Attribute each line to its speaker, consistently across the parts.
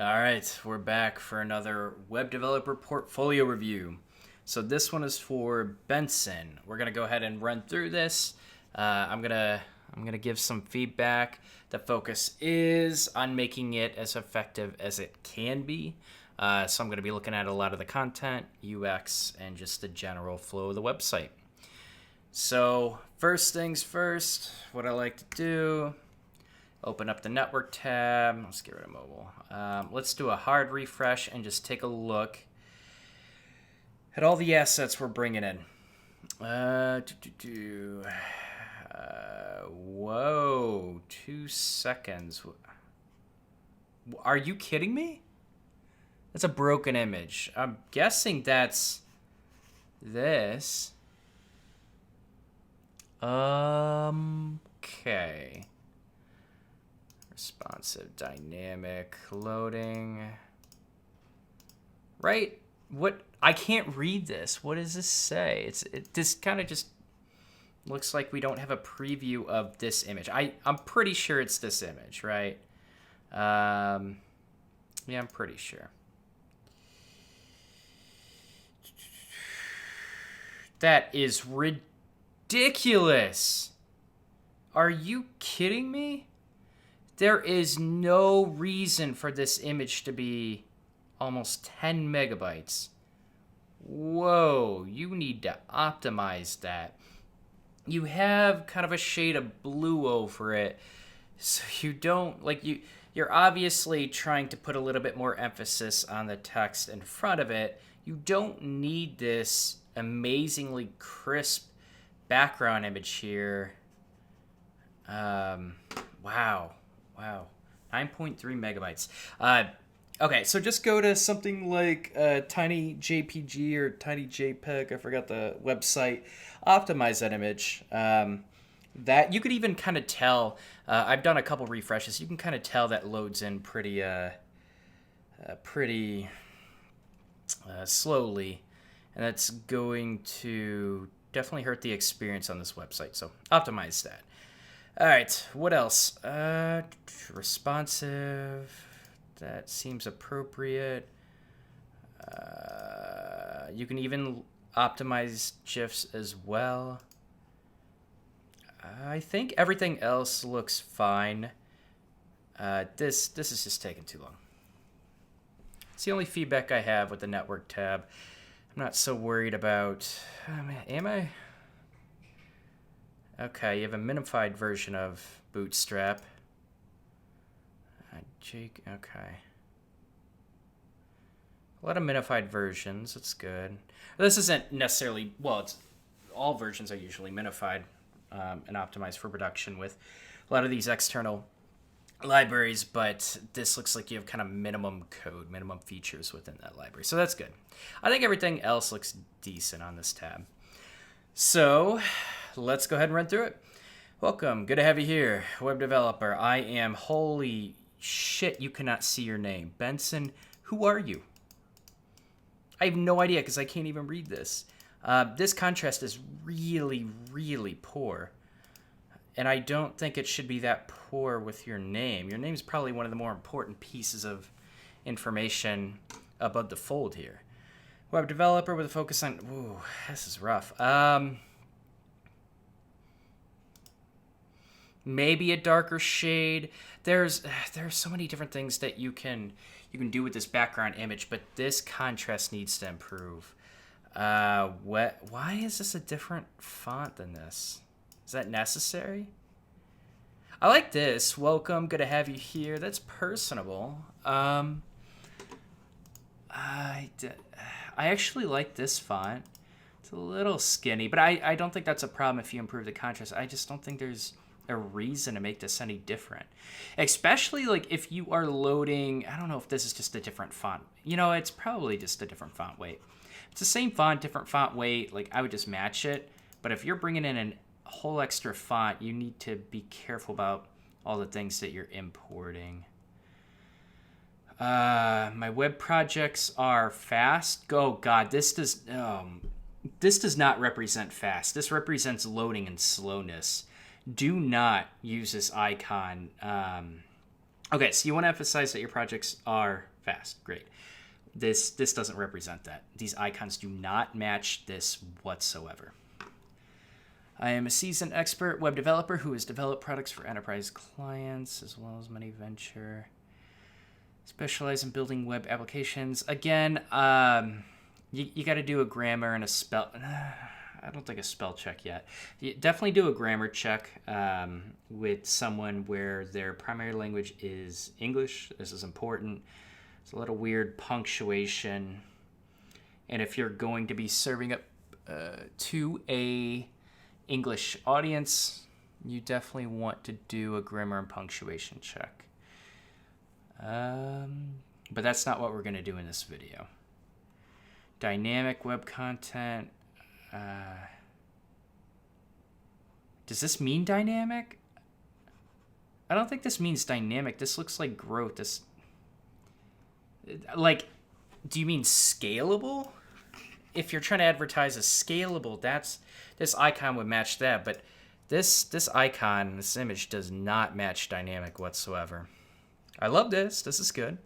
Speaker 1: All right, we're back for another web developer portfolio review. So this one is for Benson. We're gonna go ahead and run through this. I'm gonna give some feedback. The focus is on making it as effective as it can be. So I'm gonna be looking at a lot of the content, UX, and just the general flow of the website. So first things first, what I like to do. Open up the network tab. Let's get rid of mobile. Let's do a hard refresh and just take a look at all the assets we're bringing in. Whoa, 2 seconds. Are you kidding me? That's a broken image. I'm guessing that's this. Okay. Responsive, dynamic, loading. Right? What? I can't read this. What does this say? This kind of just looks like we don't have a preview of this image. I'm pretty sure it's this image, right? Yeah, I'm pretty sure. That is ridiculous. Are you kidding me? There is no reason for this image to be almost 10 megabytes. Whoa, you need to optimize that. You have kind of a shade of blue over it, so you don't, you're obviously trying to put a little bit more emphasis on the text in front of it. You don't need this amazingly crisp background image here. Wow. 9.3 megabytes. Okay, so just go to something like Tiny JPG or Tiny JPEG. I forgot the website. Optimize that image. That you could even kind of tell. I've done a couple refreshes. You can kind of tell that loads in pretty slowly, and that's going to definitely hurt the experience on this website. So optimize that. All right, what else? Responsive. That seems appropriate. You can even optimize GIFs as well. I think everything else looks fine. This is just taking too long. It's the only feedback I have with the network tab. I'm not so worried about... am I? Okay, you have a minified version of Bootstrap. Jake, okay. A lot of minified versions, that's good. This isn't necessarily, well, it's all versions are usually minified and optimized for production with a lot of these external libraries, but this looks like you have kind of minimum code, minimum features within that library. So that's good. I think everything else looks decent on this tab. So let's go ahead and run through it. Welcome, good to have you here, web developer. I am, holy shit, you cannot see your name. Benson, who are you? I have no idea because I can't even read this. This contrast is really, really poor. And I don't think it should be that poor with your name. Your name is probably one of the more important pieces of information above the fold here. Web developer with a focus on... Ooh, this is rough. Maybe a darker shade. There's so many different things that you can do with this background image, but this contrast needs to improve. Why is this a different font than this? Is that necessary? I like this. Welcome, good to have you here. That's personable. I actually like this font. It's a little skinny, but I don't think that's a problem if you improve the contrast. I just don't think there's a reason to make this any different, especially like if you are loading. I don't know if this is just a different font. It's probably just a different font weight. It's the same font, different font weight. Like, I would just match it. But if you're bringing in a whole extra font, you need to be careful about all the things that you're importing. My web projects are fast. Oh God, this does not represent fast. This represents loading and slowness. Do not use this icon Okay, so you want to emphasize that your projects are fast. Great. This doesn't represent that. These icons do not match this whatsoever. I am a seasoned expert web developer who has developed products for enterprise clients as well as many venture. Specialize in building web applications. Again, you got to do a grammar and a spell. I don't think a spell check yet. You definitely do a grammar check with someone where their primary language is English. This is important. It's a little weird punctuation. And if you're going to be serving up to a English audience, you definitely want to do a grammar and punctuation check. But that's not what we're going to do in this video. Dynamic web content. Does this mean dynamic? I don't think this means dynamic. This looks like growth. This, like, do you mean scalable? If you're trying to advertise as scalable, this icon would match that. But this icon, this image does not match dynamic whatsoever. I love this. This is good.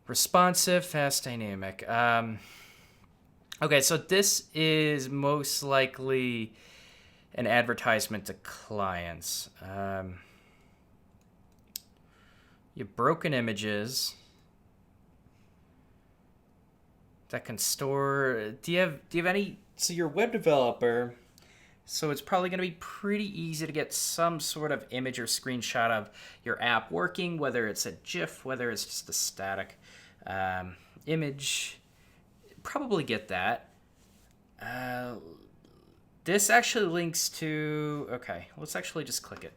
Speaker 1: Responsive, fast, dynamic. Okay, so this is most likely an advertisement to clients. You have broken images that can store. Do you have any? So you're a web developer, so it's probably going to be pretty easy to get some sort of image or screenshot of your app working, whether it's a GIF, whether it's just a static image. Probably get that. This actually links to. Okay, let's actually just click it.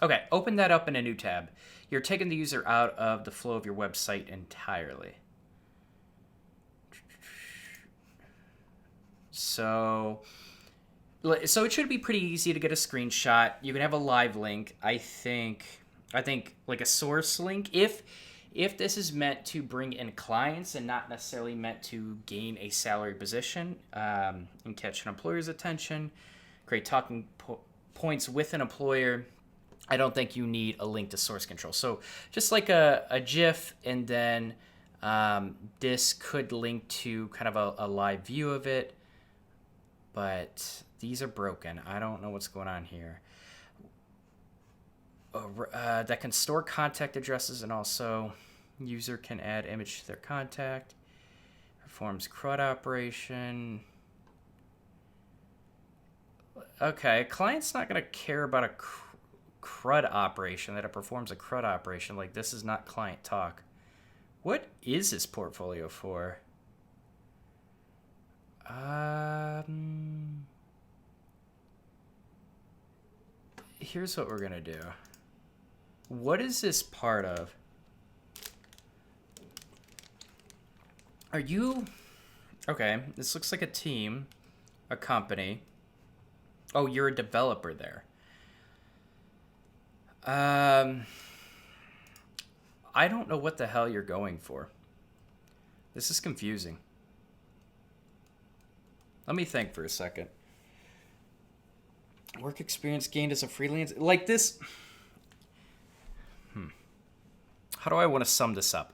Speaker 1: Okay, open that up in a new tab. You're taking the user out of the flow of your website entirely. So it should be pretty easy to get a screenshot. You can have a live link. I think like a source link. If this is meant to bring in clients and not necessarily meant to gain a salary position and catch an employer's attention, create talking points with an employer, I don't think you need a link to source control. So just like a GIF, and then this could link to kind of a live view of it. But these are broken. I don't know what's going on here. That can store contact addresses, and also user can add image to their contact. Performs CRUD operation. Okay, client's not going to care about a CRUD operation, that it performs a CRUD operation. Like, this is not client talk. What is this portfolio for? Here's what we're going to do. What is this part of? Are you... Okay, this looks like a team, a company. Oh, you're a developer there. I don't know what the hell you're going for. This is confusing. Let me think for a second. Work experience gained as a freelancer. Like this... How do I want to sum this up?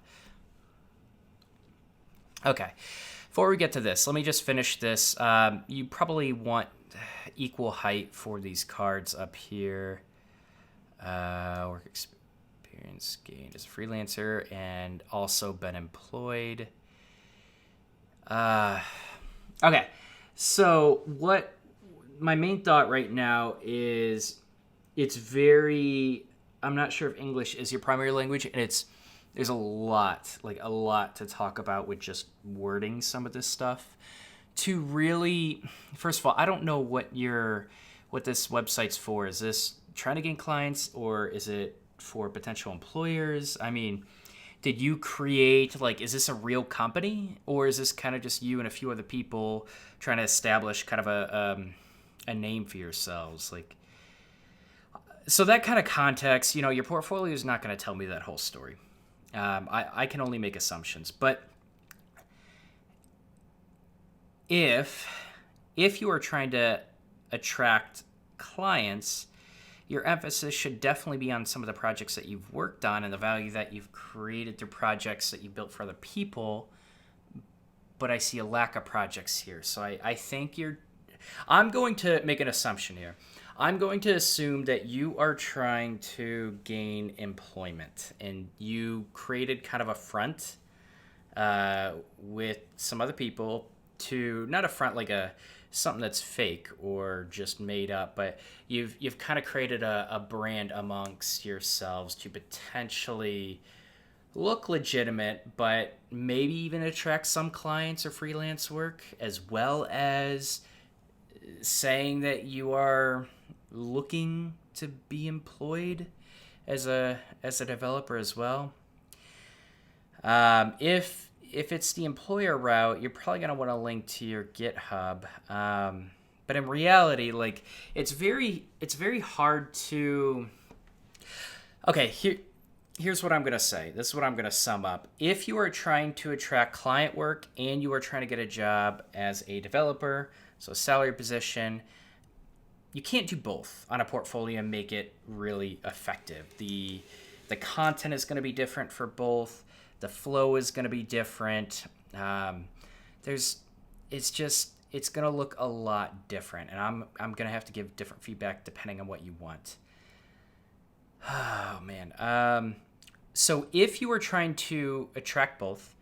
Speaker 1: Okay. Before we get to this, let me just finish this. You probably want equal height for these cards up here. Work experience gained as a freelancer and also been employed. Okay. So what my main thought right now is it's very... I'm not sure if English is your primary language, and there's a lot to talk about with just wording some of this stuff. To really, first of all, I don't know what this website's for. Is this trying to gain clients, or is it for potential employers? I mean, did you create, like, is this a real company, or is this kind of just you and a few other people trying to establish kind of a name for yourselves? Like, so that kind of context, your portfolio is not going to tell me that whole story. I can only make assumptions. But if you are trying to attract clients, your emphasis should definitely be on some of the projects that you've worked on and the value that you've created through projects that you built for other people. But I see a lack of projects here. So I think I'm going to make an assumption here. I'm going to assume that you are trying to gain employment and you created kind of a front with some other people to not a front like something that's fake or just made up, but you've kind of created a brand amongst yourselves to potentially look legitimate, but maybe even attract some clients or freelance work, as well as saying that you are looking to be employed as a developer as well. If it's the employer route, you're probably going to want to link to your GitHub. But in reality, like it's very hard to. Okay, here's what I'm going to say. This is what I'm going to sum up. If you are trying to attract client work and you are trying to get a job as a developer, so a salary position, you can't do both on a portfolio and make it really effective. The content is going to be different for both. The flow is going to be different. It's going to look a lot different, and I'm going to have to give different feedback depending on what you want. Oh man. So if you were trying to attract both,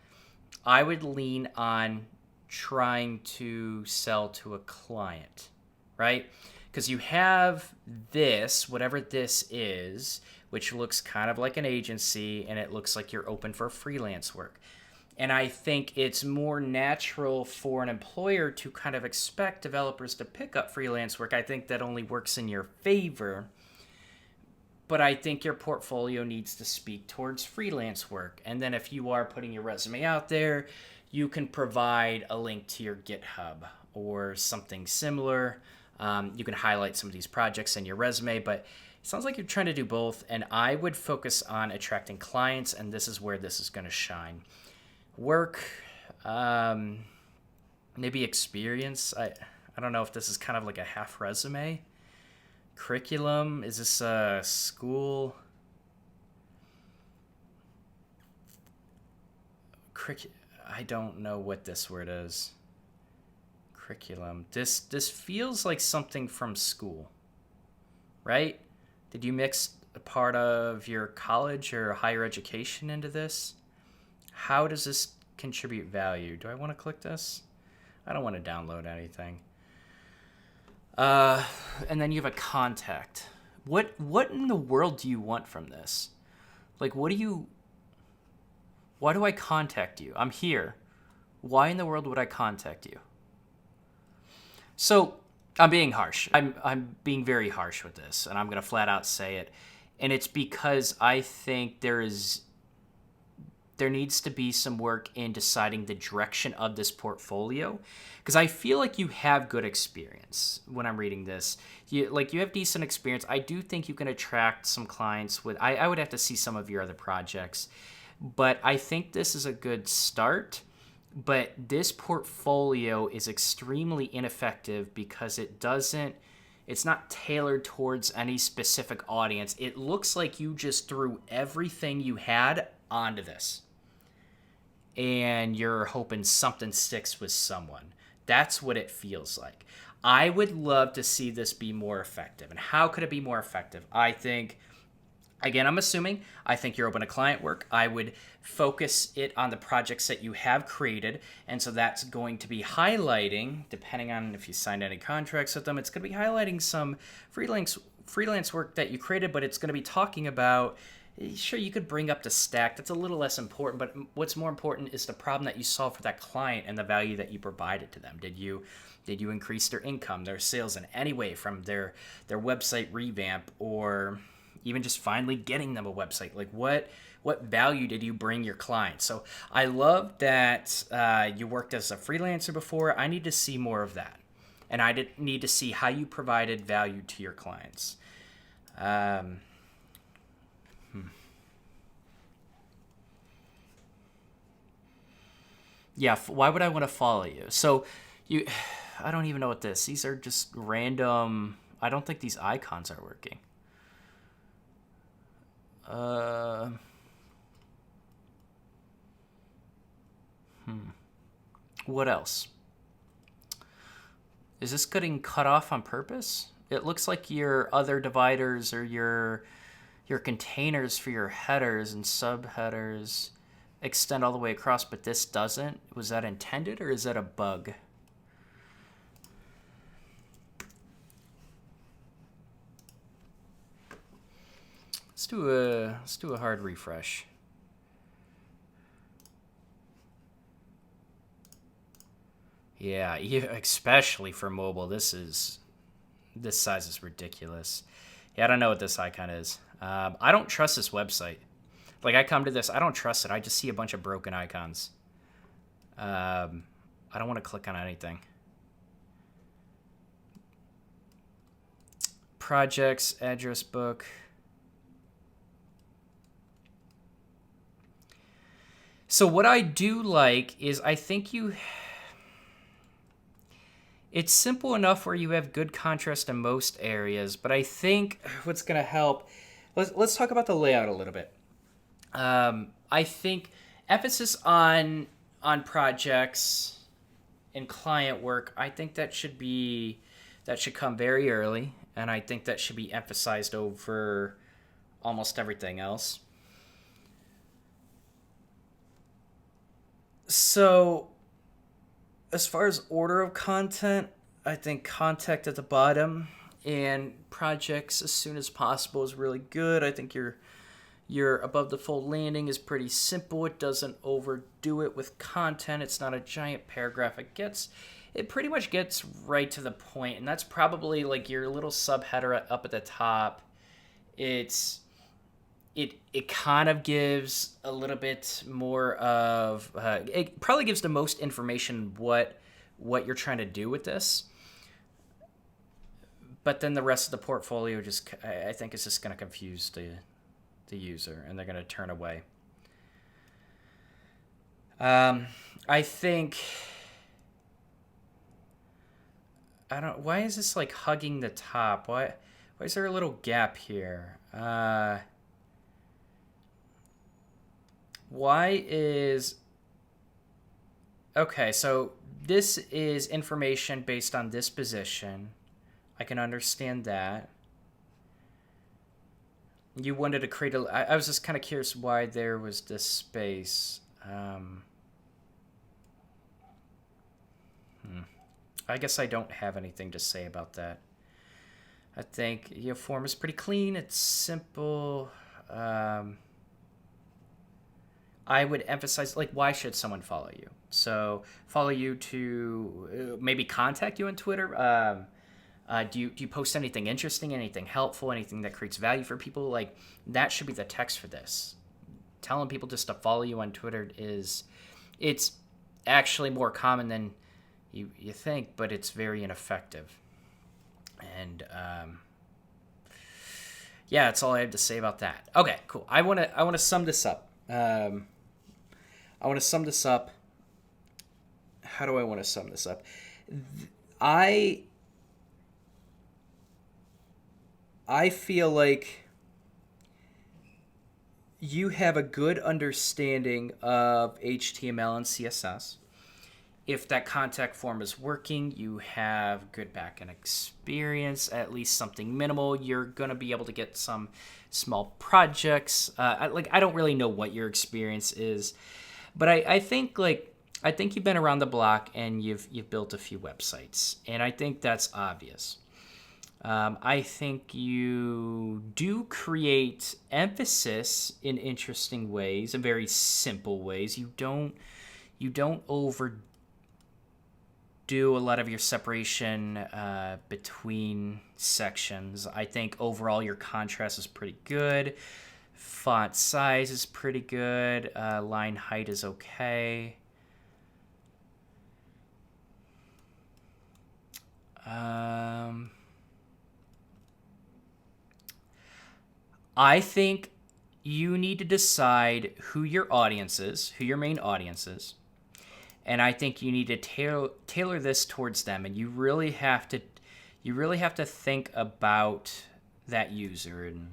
Speaker 1: I would lean on trying to sell to a client, right? Because you have this, whatever this is, which looks kind of like an agency, and it looks like you're open for freelance work. And I think it's more natural for an employer to kind of expect developers to pick up freelance work. I think that only works in your favor. But I think your portfolio needs to speak towards freelance work. And then if you are putting your resume out there, you can provide a link to your GitHub or something similar. You can highlight some of these projects in your resume, but it sounds like you're trying to do both. And I would focus on attracting clients, and this is where this is going to shine. Work, maybe experience. I don't know if this is kind of like a half resume. Curriculum, is this a school? I don't know what this word is. Curriculum. This feels like something from school, right? Did you mix a part of your college or higher education into this? How does this contribute value? Do I want to click this? I don't want to download anything. And then you have a contact. What in the world do you want from this? Like, why do I contact you? I'm here. Why in the world would I contact you? So I'm being harsh. I'm being very harsh with this, and I'm going to flat out say it. And it's because I think there needs to be some work in deciding the direction of this portfolio, because I feel like you have good experience when I'm reading this. You have decent experience. I do think you can attract some clients with. I would have to see some of your other projects, but I think this is a good start. But this portfolio is extremely ineffective because it's not tailored towards any specific audience. It looks like you just threw everything you had onto this, and you're hoping something sticks with someone. That's what it feels like. I would love to see this be more effective. And how could it be more effective? I think, again, I'm assuming, I think you're open to client work. I would focus it on the projects that you have created. And so that's going to be highlighting, depending on if you signed any contracts with them, it's going to be highlighting some freelance work that you created, but it's going to be talking about. Sure, you could bring up the stack. That's a little less important, but what's more important is the problem that you solve for that client and the value that you provided to them. Did you increase their income, their sales in any way from their website revamp, or even just finally getting them a website? Like what value did you bring your clients? So I love that you worked as a freelancer before. I need to see more of that, and I need to see how you provided value to your clients. Yeah, why would I want to follow you? So I don't even know what these are just random I don't think these icons are working. What else? Is this getting cut off on purpose? It looks like your other dividers or your containers for your headers and subheaders extend all the way across, but this doesn't. Was that intended, or is that a bug? Let's do a hard refresh. Yeah, especially for mobile, this size is ridiculous. Yeah, I don't know what this icon is. I don't trust this website. Like, I come to this, I don't trust it. I just see a bunch of broken icons. I don't want to click on anything. Projects, address book. So what I do like is I think it's simple enough where you have good contrast in most areas, but I think what's going to help, let's talk about the layout a little bit. I think emphasis on projects and client work, I think that should come very early, and I think that should be emphasized over almost everything else. So, as far as order of content, I think contact at the bottom and projects as soon as possible is really good. I think your above the fold landing is pretty simple. It doesn't overdo it with content. It's not a giant paragraph. It pretty much gets right to the point, and that's probably like your little subheader up at the top. It kind of gives a little bit more of it probably gives the most information what you're trying to do with this, but then the rest of the portfolio I think is just going to confuse the user, and they're going to turn away. I think why is this like hugging the top? Why is there a little gap here? Okay, so this is information based on this position. I can understand that. You wanted to create I was just kind of curious why there was this space. I guess I don't have anything to say about that. I think your form is pretty clean. It's simple. I would emphasize, like, why should someone follow you? So follow you to maybe contact you on Twitter. Do you post anything interesting, anything helpful, anything that creates value for people? Like, that should be the text for this. Telling people just to follow you on Twitter it's actually more common than you think, but it's very ineffective. And yeah, that's all I have to say about that. Okay, cool. I want to sum this up. How do I want to sum this up? I feel like you have a good understanding of HTML and CSS. If that contact form is working, you have good backend experience, at least something minimal. You're going to be able to get some small projects. I don't really know what your experience is, but I think you've been around the block and you've built a few websites, and I think that's obvious. I think you do create emphasis in interesting ways, in very simple ways. You don't overdo a lot of your separation between sections. I think overall your contrast is pretty good. Font size is pretty good. Line height is okay. I think you need to decide who your audience is, who your main audience is. And I think you need to tailor this towards them. And you really have to you really have to think about that user and,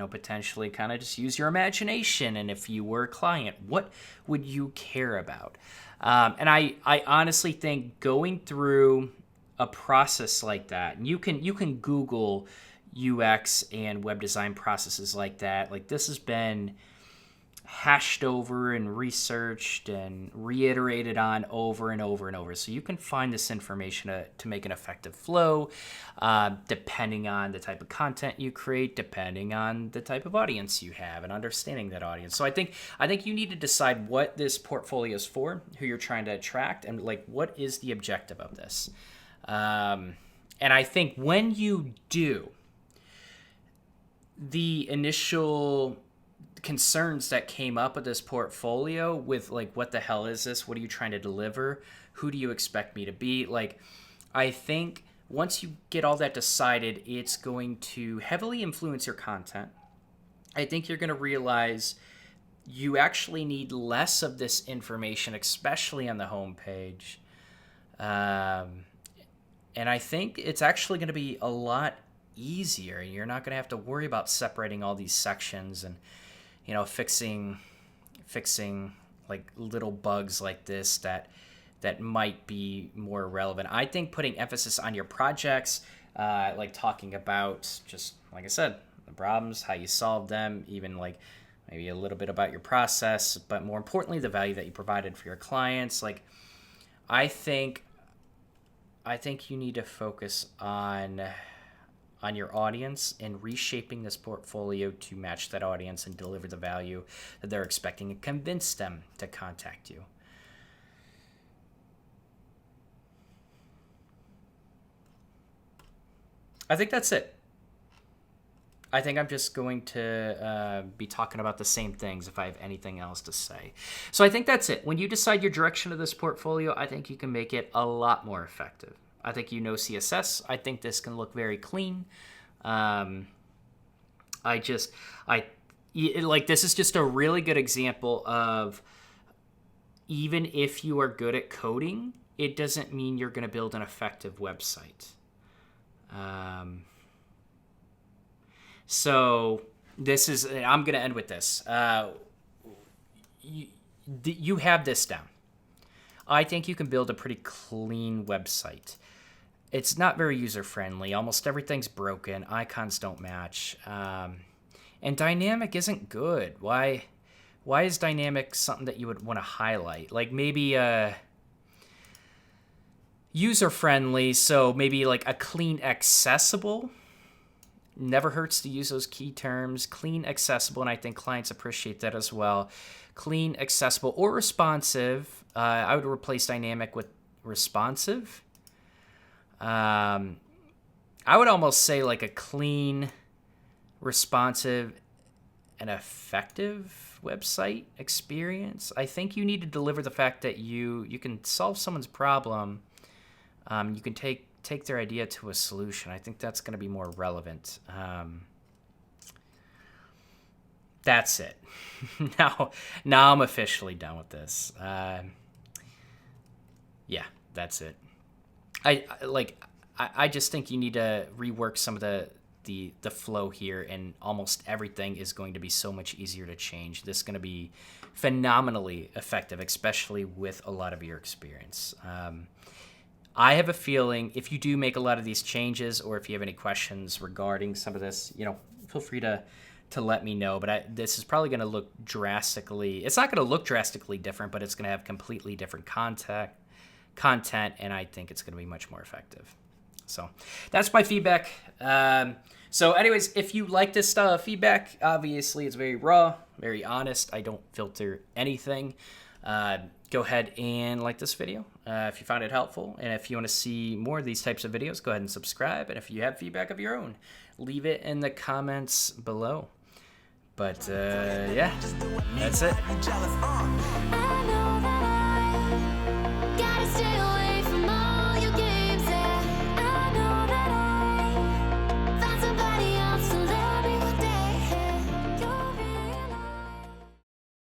Speaker 1: potentially kind of just use your imagination. And if you were a client, what would you care about? And I honestly think going through a process like that, and you can Google UX and web design processes like that. Like, this has been hashed over and researched and reiterated on over and over and over. So you can find this information to make an effective flow, depending on the type of content you create, depending on the type of audience you have, and understanding that audience. So I think you need to decide what this portfolio is for, who you're trying to attract, and like, what is the objective of this. And I think when you do, the initial concerns that came up with this portfolio with like, what the hell is this? What are you trying to deliver? Who do you expect me to be? Like, I think once you get all that decided, it's going to heavily influence your content. I think you're going to realize you actually need less of this information, especially on the homepage. And I think it's actually going to be a lot easier. You're not going to have to worry about separating all these sections and, fixing like little bugs like this that might be more relevant. I think putting emphasis on your projects, like talking about, just like I said, the problems, how you solve them, even like maybe a little bit about your process, but more importantly, the value that you provided for your clients. Like, I think you need to focus on your audience and reshaping this portfolio to match that audience and deliver the value that they're expecting and convince them to contact you. I think that's it. I think I'm just going to be talking about the same things if I have anything else to say. So I think that's it. When you decide your direction of this portfolio, I think you can make it a lot more effective. I think CSS. I think this can look very clean. This is just a really good example of, even if you are good at coding, it doesn't mean you're going to build an effective website. So this is, I'm going to end with this. You have this down. I think you can build a pretty clean website. It's not very user-friendly. Almost everything's broken. Icons don't match. And dynamic isn't good. Why is dynamic something that you would want to highlight? Like, maybe user-friendly, so maybe like a clean, accessible. Never hurts to use those key terms. Clean, accessible, and I think clients appreciate that as well. Clean, accessible, or responsive. I would replace dynamic with responsive. I would almost say like a clean, responsive, and effective website experience. I think you need to deliver the fact that you can solve someone's problem. You can take their idea to a solution. I think that's going to be more relevant. That's it. Now I'm officially done with this. Yeah, that's it. I just think you need to rework some of the flow here, and almost everything is going to be so much easier to change. This is going to be phenomenally effective, especially with a lot of your experience. I have a feeling if you do make a lot of these changes, or if you have any questions regarding some of this, feel free to let me know. But this is probably going to look drastically, it's not going to look drastically different, but it's going to have completely different content, and I think it's going to be much more effective. So that's my feedback. So anyways, if you like this style of feedback, obviously it's very raw, very honest. I don't filter anything. Go ahead and like this video if you found it helpful. And if you want to see more of these types of videos, go ahead and subscribe. And if you have feedback of your own, leave it in the comments below. But yeah, that's it.